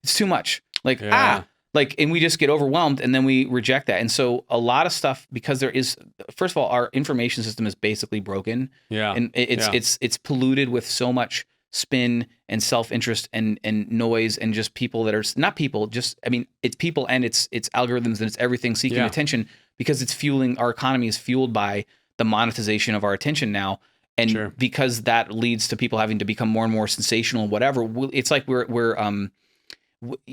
it's too much. Like, Yeah. like, and we just get overwhelmed and then we reject that. And so a lot of stuff, because there is, first of all, our information system is basically broken. Yeah. And it's polluted with so much spin and self-interest and noise and just people that are not people, just, I mean, it's people and it's algorithms and it's everything seeking Yeah. attention, because it's fueling, our economy is fueled by the monetization of our attention now. And Sure. because that leads to people having to become more and more sensational, whatever, it's like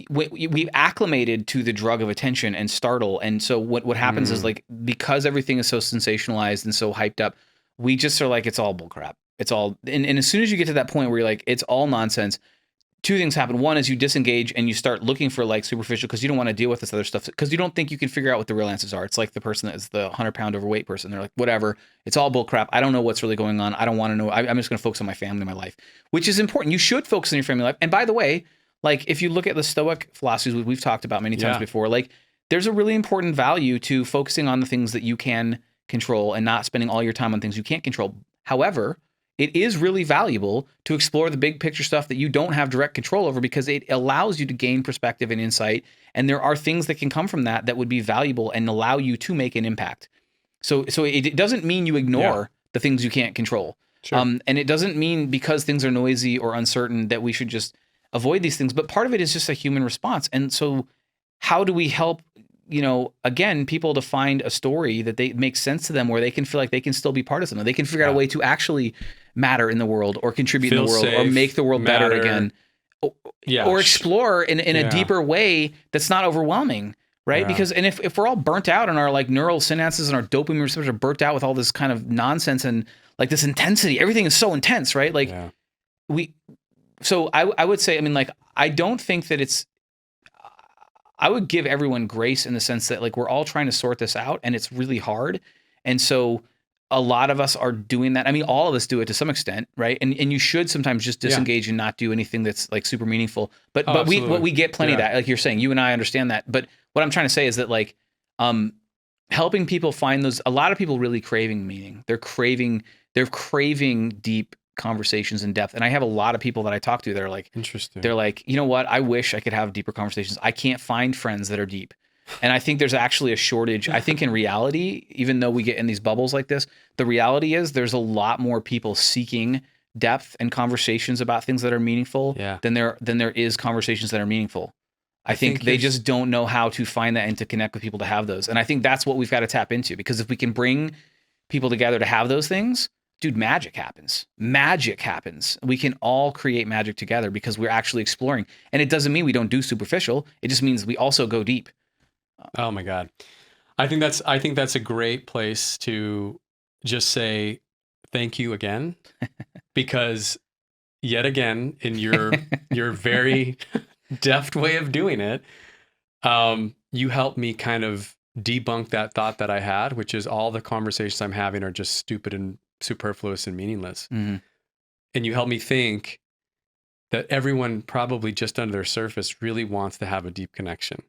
we've acclimated to the drug of attention and startle. And so what happens is, like, because everything is so sensationalized and so hyped up, we just are like, it's all bullcrap. It's all, and as soon as you get to that point where you're like, it's all nonsense, 2 things happen. One is you disengage and you start looking for like superficial, because you don't want to deal with this other stuff, because you don't think you can figure out what the real answers are. It's like the person that is the 100-pound overweight person. They're like, whatever, it's all bullcrap. I don't know what's really going on. I don't want to know. I'm just going to focus on my family, my life, which is important. You should focus on your family life. And by the way, like, if you look at the Stoic philosophies we've talked about many times before, like, there's a really important value to focusing on the things that you can control and not spending all your time on things you can't control. However, it is really valuable to explore the big picture stuff that you don't have direct control over, because it allows you to gain perspective and insight. And there are things that can come from that that would be valuable and allow you to make an impact. So it doesn't mean you ignore the things you can't control. Sure. And it doesn't mean because things are noisy or uncertain that we should just avoid these things. But part of it is just a human response. And so how do we help, again, people to find a story that they makes sense to them, where they can feel like they can still be part of something. They can figure out a way to actually matter in the world, or contribute in the world, or make the world better again, or explore in a deeper way that's not overwhelming, right? Yeah. Because, and if we're all burnt out and our like neural synapses and our dopamine receptors are burnt out with all this kind of nonsense and like this intensity, everything is so intense, right? Like so I would say, I mean, like, I don't think that I would give everyone grace in the sense that, like, we're all trying to sort this out and it's really hard. And so a lot of us are doing that. I mean, all of us do it to some extent, right? And you should sometimes just disengage and not do anything that's like super meaningful. But we get plenty of that. Like you're saying, you and I understand that. But what I'm trying to say is that, like, helping people find those, a lot of people really craving meaning. They're craving deep conversations in depth. And I have a lot of people that I talk to that are like, interesting. They're like, you know what? I wish I could have deeper conversations. I can't find friends that are deep. And I think there's actually a shortage. I think in reality, even though we get in these bubbles like this, the reality is there's a lot more people seeking depth and conversations about things that are meaningful than there is conversations that are meaningful. I think they just don't know how to find that and to connect with people to have those. And I think that's what we've got to tap into, because if we can bring people together to have those things, dude, magic happens. Magic happens. We can all create magic together because we're actually exploring. And it doesn't mean we don't do superficial. It just means we also go deep. Oh my God. I think that's a great place to just say thank you again, because yet again, in your very deft way of doing it, you helped me kind of debunk that thought that I had, which is all the conversations I'm having are just stupid and superfluous and meaningless. Mm-hmm. And you help me think that everyone probably just under their surface really wants to have a deep connection,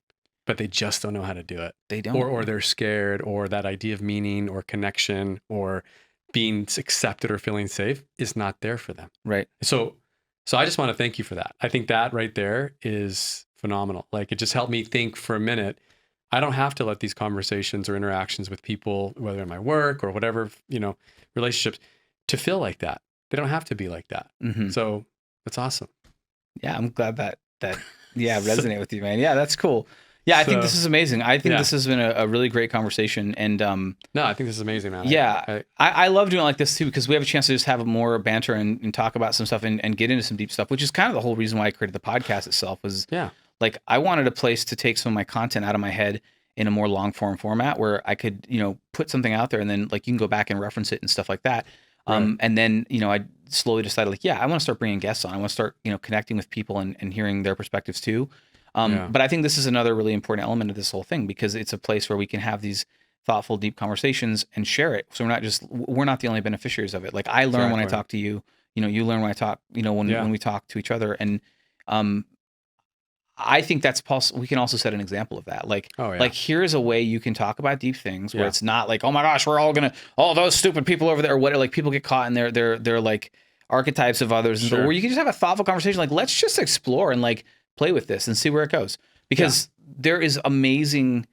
but they just don't know how to do it. They don't. Or they're scared, or that idea of meaning or connection or being accepted or feeling safe is not there for them. Right. So I just want to thank you for that. I think that right there is phenomenal. Like, it just helped me think for a minute. I don't have to let these conversations or interactions with people, whether in my work or whatever, relationships, to feel like that. They don't have to be like that. Mm-hmm. So that's awesome. Yeah, I'm glad that resonate with you, man. Yeah, that's cool. Yeah, I think this is amazing. I think this has been a really great conversation. And no, I think this is amazing, man. Yeah, I love doing it like this too, because we have a chance to just have more banter and talk about some stuff and get into some deep stuff, which is kind of the whole reason why I created the podcast itself. Was like, I wanted a place to take some of my content out of my head in a more long form format where I could, put something out there and then like you can go back and reference it and stuff like that. Right. And then, I slowly decided like, I want to start bringing guests on. I want to start, connecting with people and hearing their perspectives too. But I think this is another really important element of this whole thing, because it's a place where we can have these thoughtful, deep conversations and share it. So we're not the only beneficiaries of it. Like, I learn when I talk to you, you learn when I talk, when we talk to each other. And, I think that's possible. We can also set an example of that. Like, like, here's a way you can talk about deep things where it's not like, oh my gosh, we're all those stupid people over there, or whatever. Like, people get caught in their like archetypes of others, and where you can just have a thoughtful conversation. Like, let's just explore and like play with this and see where it goes. Because there is amazing,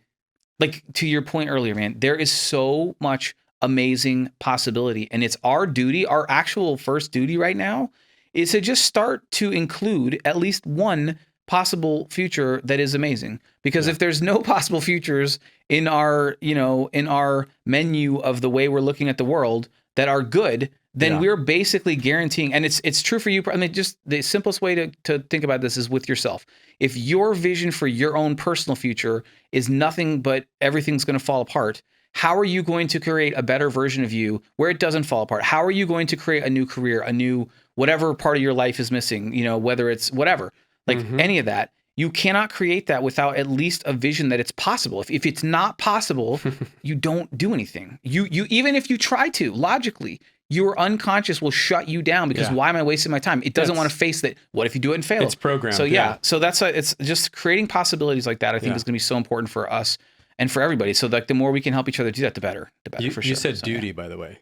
like, to your point earlier, man, there is so much amazing possibility, and it's our duty, our actual first duty right now, is to just start to include at least one possible future that is amazing. Because if there's no possible futures in our, in our menu of the way we're looking at the world that are good, then we're basically guaranteeing, and it's true for you. I mean, just the simplest way to think about this is with yourself. If your vision for your own personal future is nothing but everything's going to fall apart, how are you going to create a better version of you where it doesn't fall apart? How are you going to create a new career, a new whatever part of your life is missing, whether it's whatever, like any of that? You cannot create that without at least a vision that it's possible. If it's not possible, you don't do anything. You even if you try to, logically, your unconscious will shut you down, because why am I wasting my time? It doesn't want to face that. What if you do it and fail? It's programmed. So so that's it's just creating possibilities like that. I think is going to be so important for us and for everybody. So like, the more we can help each other do that, the better. For sure. You said duty, by the way.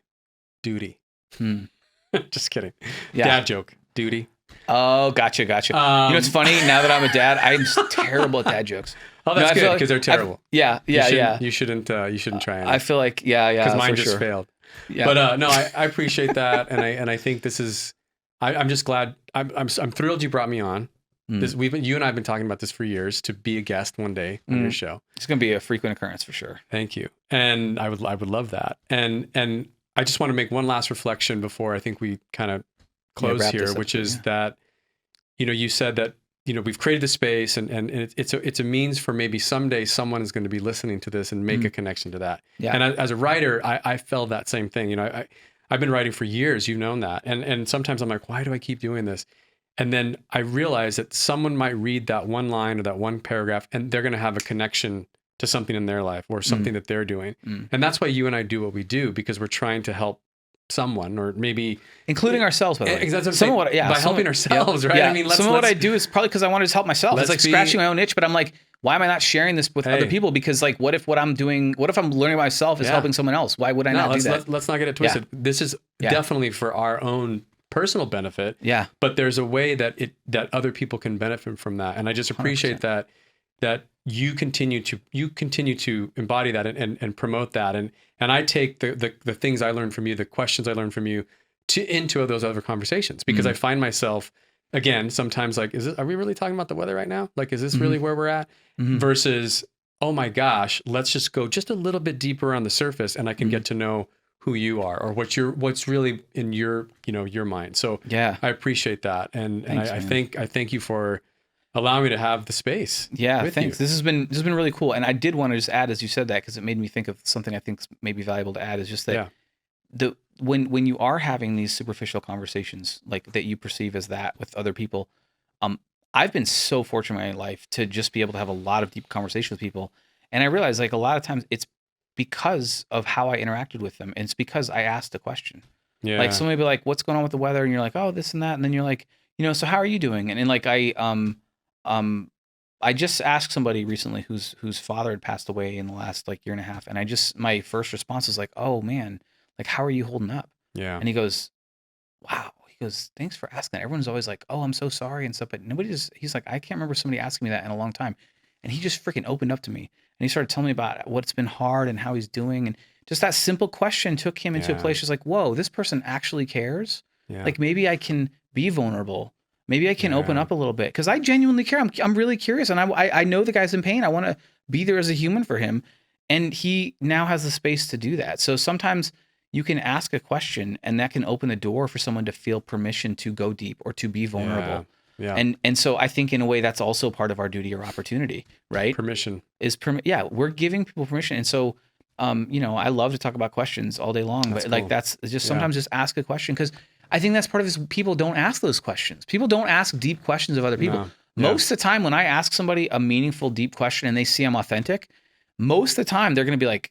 Duty. Just kidding. Yeah. Dad joke. Duty. Oh, gotcha. It's funny, now that I'm a dad, I'm terrible at dad jokes. Oh, that's good, because they're terrible. You shouldn't try it. I feel like, because mine just failed. Yeah. But no, I appreciate that, and I think this is. I'm just glad. I'm thrilled you brought me on. You and I have been talking about this for years, to be a guest one day on your show. It's going to be a frequent occurrence for sure. Thank you, and I would love that. And I just want to make one last reflection before I think we kind of close here, which is that, you said that, we've created the space, and it's a means for maybe someday someone is going to be listening to this and make a connection to that. Yeah. And as a writer, I felt that same thing. I've been writing for years. You've known that. And sometimes I'm like, why do I keep doing this? And then I realize that someone might read that one line or that one paragraph, and they're going to have a connection to something in their life or something that they're doing. And that's why you and I do what we do, because we're trying to help someone, or maybe including ourselves, by the way. Exactly. By helping ourselves, right? Yeah. I mean, some of what I do is probably because I want to just help myself. It's like scratching my own itch, but I'm like, why am I not sharing this with other people? Because like, what if I'm learning myself is helping someone else? Why would I not do that? Let's not get it twisted. This is definitely for our own personal benefit. Yeah. But there's a way that other people can benefit from that. And I just appreciate 100%. that you continue to embody that and promote that. And I take the things I learned from you, the questions I learned from you, into those other conversations, because I find myself, again, sometimes like, are we really talking about the weather right now? Like, is this really where we're at? Versus, oh my gosh, let's just go just a little bit deeper on the surface, and I can get to know who you are, or what's really in your mind. So I appreciate that. And I thank you for allowing me to have the space. Yeah, thanks. This has been really cool. And I did want to just add, as you said that, because it made me think of something I think may be valuable to add, is just that when you are having these superficial conversations like that you perceive as that with other people, I've been so fortunate in my life to just be able to have a lot of deep conversations with people. And I realized like a lot of times it's because of how I interacted with them. And it's because I asked a question. Yeah. Like somebody be like, what's going on with the weather? And you're like, oh, this and that. And then you're like, so how are you doing? And like I just asked somebody recently whose father had passed away in the last like year and a half. And my first response was like, oh man, like, how are you holding up? Yeah. And he goes, wow. He goes, thanks for asking that. Everyone's always like, oh, I'm so sorry and stuff. But he's like, I can't remember somebody asking me that in a long time. And he just freaking opened up to me. And he started telling me about what's been hard and how he's doing. And just that simple question took him into a place just like, whoa, this person actually cares. Yeah. Like maybe I can be vulnerable. Maybe I can open up a little bit because I genuinely care. I'm really curious. And I know the guy's in pain. I want to be there as a human for him. And he now has the space to do that. So sometimes you can ask a question and that can open the door for someone to feel permission to go deep or to be vulnerable. Yeah. And so I think in a way that's also part of our duty or opportunity, right? Permission. We're giving people permission. And so, I love to talk about questions all day long, but like that's just sometimes just ask a question because I think that's part of this. People don't ask those questions. People don't ask deep questions of other people. No. Most of the time when I ask somebody a meaningful, deep question and they see I'm authentic, most of the time they're going to be like,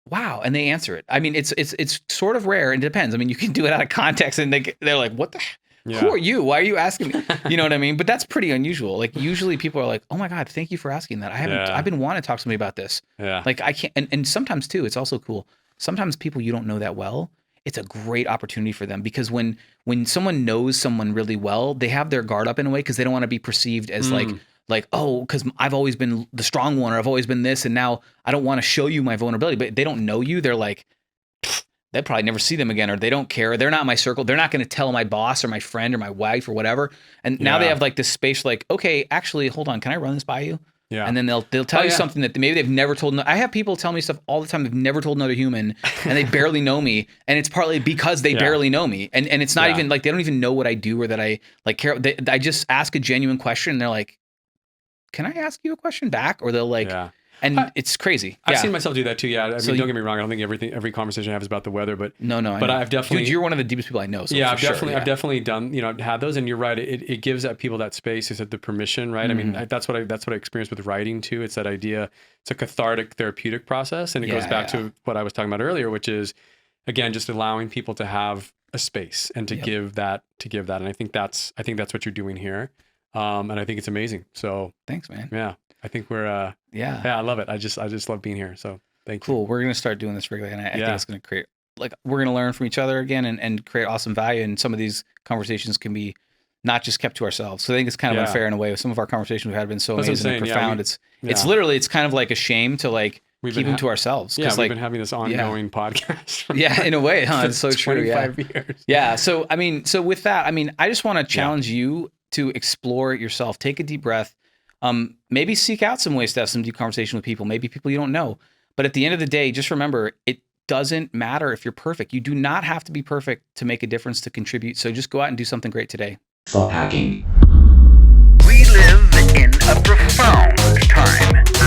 wow. And they answer it. I mean, it's sort of rare and it depends. I mean, you can do it out of context and they're like, what the who are you? Why are you asking me? You know what I mean? But that's pretty unusual. Like usually people are like, oh my God, thank you for asking that. I've been wanting to talk to somebody about this. Yeah. Like I can't, and sometimes too, it's also cool. Sometimes people you don't know that well, it's a great opportunity for them because when someone knows someone really well, they have their guard up in a way because they don't want to be perceived as like, oh, because I've always been the strong one or I've always been this. And now I don't want to show you my vulnerability, but they don't know you. They're like, they'll probably never see them again, or they don't care. They're not my circle. They're not going to tell my boss or my friend or my wife or whatever. And now they have like this space like, okay, actually, hold on. Can I run this by you? Yeah. And then they'll tell you something that maybe they've never told. I have people tell me stuff all the time they've never told another human and they barely know me. And it's partly because they barely know me. And it's not even like, they don't even know what I do or that I like care. I just ask a genuine question and they're like, can I ask you a question back? Or they'll like, and it's crazy. I've seen myself do that too. Yeah. I mean, don't get me wrong. I don't think every conversation I have is about the weather, but but I've definitely, dude, you're one of the deepest people I know. So I've definitely done, had those, and you're right. It gives that people that space, is that the permission, right? Mm-hmm. I mean, that's what I experienced with writing too. It's that idea. It's a cathartic therapeutic process. And it goes back to what I was talking about earlier, which is again, just allowing people to have a space and to give that. And I think that's what you're doing here. And I think it's amazing. So thanks, man. Yeah. I think we're, I love it. I just love being here. So thank you. Cool. We're going to start doing this regularly. And I think it's going to create, like, we're going to learn from each other again and create awesome value. And some of these conversations can be not just kept to ourselves. So I think it's kind of unfair in a way. Some of our conversations we've had have been so amazing and profound. It's literally, it's kind of like a shame to like keep them to ourselves. Yeah. We've been having this ongoing podcast. In a way, huh? It's so true. 25 years. Yeah. So, I mean, with that, I mean, I just want to challenge you to explore it yourself. Take a deep breath. Maybe seek out some ways to have some deep conversation with people, maybe people you don't know. But at the end of the day, just remember, it doesn't matter if you're perfect. You do not have to be perfect to make a difference, to contribute. So just go out and do something great today. Thought hacking. We live in a profound time.